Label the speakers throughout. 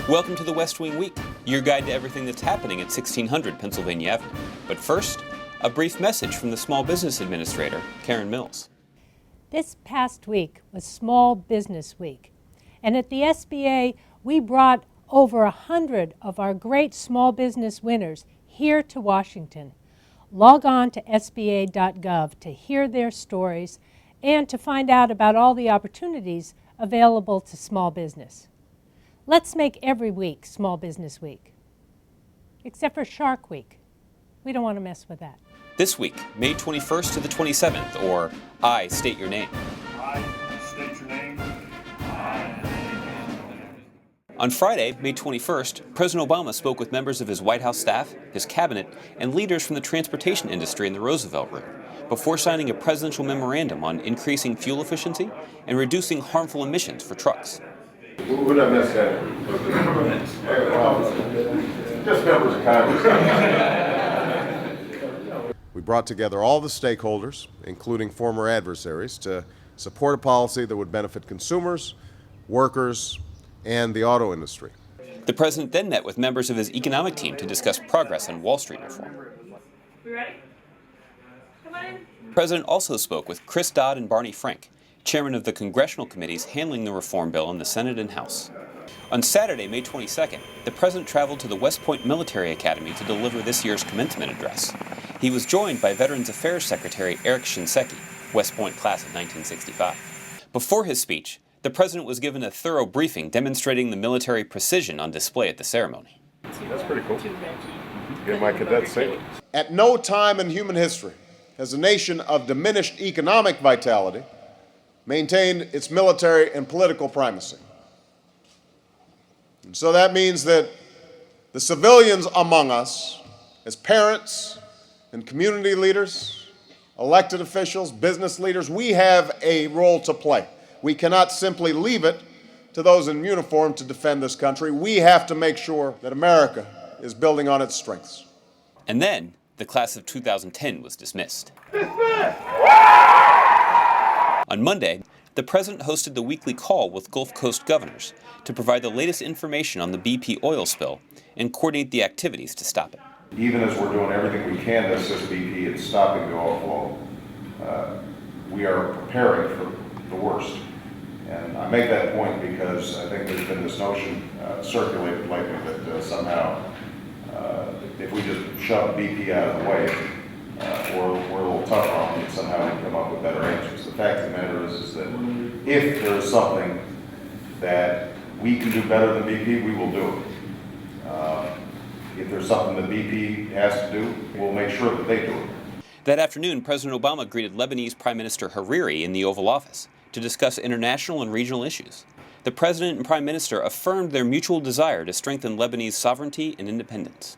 Speaker 1: Welcome to the West Wing Week, your guide to everything that's happening at 1600 Pennsylvania Avenue. But first, a brief message from the Small Business Administrator, Karen Mills.
Speaker 2: This past week was Small Business Week, and at the SBA, we brought over 100 of our great small business winners here to Washington. Log on to sba.gov to hear their stories and to find out about all the opportunities available to small business. Let's make every week Small Business Week, except for Shark Week. We don't want to mess with that.
Speaker 1: This week, May 21st to the 27th, or I State Your Name.
Speaker 3: I state your name.
Speaker 1: On Friday, May 21st, President Obama spoke with members of his White House staff, his cabinet, and leaders from the transportation industry in the Roosevelt Room, before signing a presidential memorandum on increasing fuel efficiency and reducing harmful emissions for trucks.
Speaker 4: Who did I miss that? Just members of Congress.
Speaker 5: We brought together all the stakeholders, including former adversaries, to support a policy that would benefit consumers, workers, and the auto industry.
Speaker 1: The president then met with members of his economic team to discuss progress on Wall Street reform.
Speaker 6: We ready? Come on in.
Speaker 1: The president also spoke with Chris Dodd and Barney Frank, chairman of the Congressional committees handling the reform bill in the Senate and House. On Saturday, May 22nd, the president traveled to the West Point Military Academy to deliver this year's commencement address. He was joined by Veterans Affairs Secretary Eric Shinseki, West Point class of 1965. Before his speech, the president was given a thorough briefing demonstrating the military precision on display at the ceremony.
Speaker 4: That's pretty cool. Get my cadets singing.
Speaker 5: At no time in human history has a nation of diminished economic vitality maintained its military and political primacy. And so that means that the civilians among us, as parents and community leaders, elected officials, business leaders, we have a role to play. We cannot simply leave it to those in uniform to defend this country. We have to make sure that America is building on its strengths.
Speaker 1: And then, the class of 2010 was dismissed. On Monday, the president hosted the weekly call with Gulf Coast governors to provide the latest information on the BP oil spill and coordinate the activities to stop it.
Speaker 4: Even as we're doing everything we can to assist BP in stopping the oil flow, we are preparing for the worst. And I make that point because I think there's been this notion circulated lately that somehow if we just shove BP out of the way, we're a little tougher on them and somehow we come up with better answers. The fact of the matter is that if there is something that we can do better than BP, we will do it. If there's something that BP has to do, we'll make sure that they do it.
Speaker 1: That afternoon, President Obama greeted Lebanese Prime Minister Hariri in the Oval Office to discuss international and regional issues. The president and prime minister affirmed their mutual desire to strengthen Lebanese sovereignty and independence.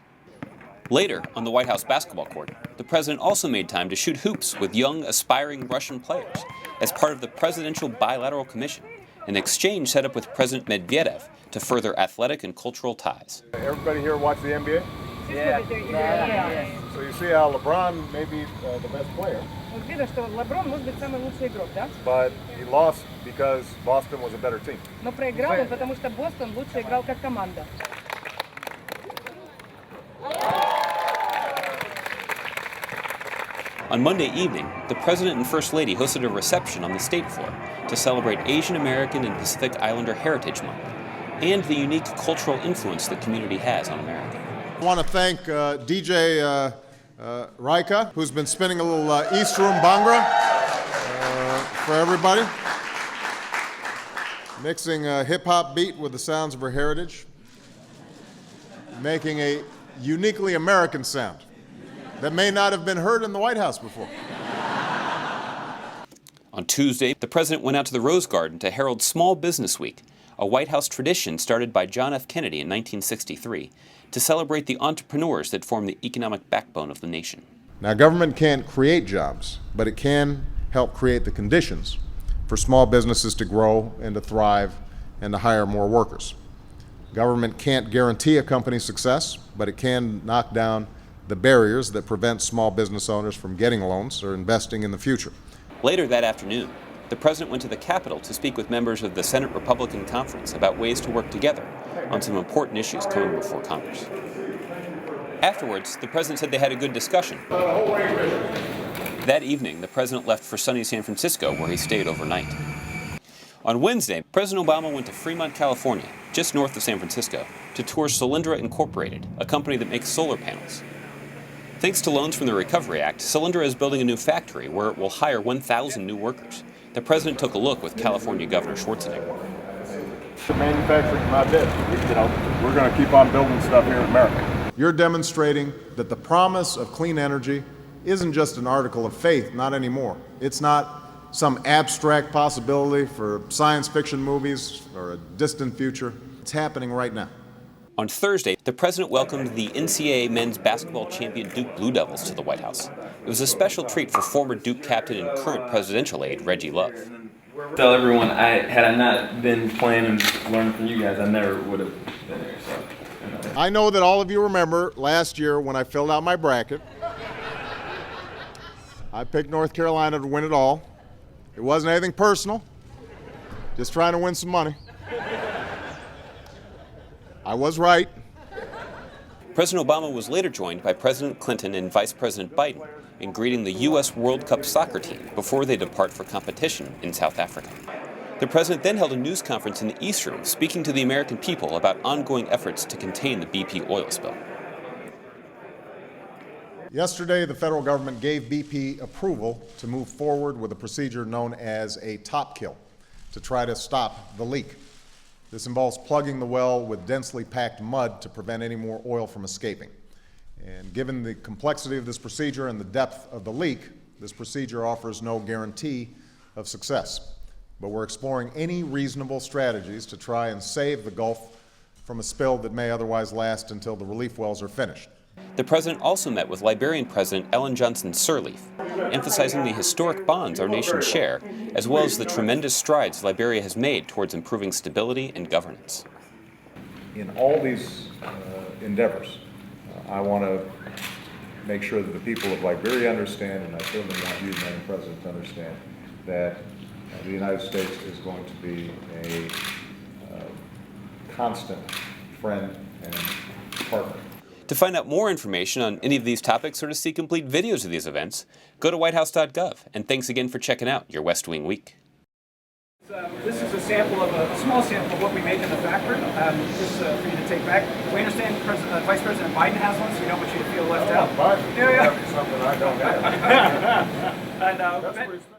Speaker 1: Later, on the White House basketball court, the president also made time to shoot hoops with young, aspiring Russian players as part of the Presidential Bilateral Commission, an exchange set up with President Medvedev to further athletic and cultural ties.
Speaker 4: Everybody here watch the NBA?
Speaker 6: Yeah.
Speaker 4: So you see how LeBron may be the best player,
Speaker 6: Видно, что Леброн может быть самый лучший игрок, да?
Speaker 4: but he lost because Boston was a better team.
Speaker 6: Но проиграл он, потому что Бостон лучше играл как команда.
Speaker 1: On Monday evening, the President and First Lady hosted a reception on the State floor to celebrate Asian American and Pacific Islander Heritage Month and the unique cultural influence the community has on America.
Speaker 5: I want to thank DJ Raika, who's been spinning a little East Room Bhangra for everybody, mixing a hip-hop beat with the sounds of her heritage, making a uniquely American sound that may not have been heard in the White House before.
Speaker 1: On Tuesday, the president went out to the Rose Garden to herald Small Business Week, a White House tradition started by John F. Kennedy in 1963 to celebrate the entrepreneurs that form the economic backbone of the nation.
Speaker 5: Now, government can't create jobs, but it can help create the conditions for small businesses to grow and to thrive and to hire more workers. Government can't guarantee a company's success, but it can knock down the barriers that prevent small business owners from getting loans or investing in the future.
Speaker 1: Later that afternoon, the president went to the Capitol to speak with members of the Senate Republican Conference about ways to work together on some important issues coming before Congress. Afterwards, the president said they had a good discussion. That evening, the president left for sunny San Francisco, where he stayed overnight. On Wednesday, President Obama went to Fremont, California, just north of San Francisco, to tour Solyndra Incorporated, a company that makes solar panels. Thanks to loans from the Recovery Act, Solyndra is building a new factory where it will hire 1,000 new workers. The president took a look with California Governor Schwarzenegger.
Speaker 3: Manufacturing my bit. We're going to keep on building stuff here in America.
Speaker 5: You're demonstrating that the promise of clean energy isn't just an article of faith, not anymore. It's not some abstract possibility for science fiction movies or a distant future. It's happening right now.
Speaker 1: On Thursday, the president welcomed the NCAA men's basketball champion Duke Blue Devils to the White House. It was a special treat for former Duke captain and current presidential aide Reggie Love.
Speaker 7: Tell everyone, had I not been playing and learning from you guys, I never would have been there. So,
Speaker 5: I know that all of you remember last year when I filled out my bracket. I picked North Carolina to win it all. It wasn't anything personal, just trying to win some money. I was right.
Speaker 1: President Obama was later joined by President Clinton and Vice President Biden in greeting the U.S. World Cup soccer team before they depart for competition in South Africa. The president then held a news conference in the East Room, speaking to the American people about ongoing efforts to contain the BP oil spill.
Speaker 5: Yesterday, the federal government gave BP approval to move forward with a procedure known as a top kill to try to stop the leak. This involves plugging the well with densely packed mud to prevent any more oil from escaping. And given the complexity of this procedure and the depth of the leak, this procedure offers no guarantee of success. But we're exploring any reasonable strategies to try and save the Gulf from a spill that may otherwise last until the relief wells are finished.
Speaker 1: The president also met with Liberian President Ellen Johnson Sirleaf, emphasizing the historic bonds our nations share, as well as the tremendous strides Liberia has made towards improving stability and governance.
Speaker 4: In all these endeavors, I want to make sure that the people of Liberia understand, and I certainly want you, Madam President, to understand that the United States is going to be a constant friend and partner.
Speaker 1: To find out more information on any of these topics or to see complete videos of these events, go to whitehouse.gov. And thanks again for checking out your West Wing Week.
Speaker 8: This is a sample of a small sample of what we made in the factory, just for you to take back. We understand Vice President Biden has one, so we don't want you to feel left out.
Speaker 4: Biden,
Speaker 8: yeah.
Speaker 4: something I don't have.
Speaker 8: And,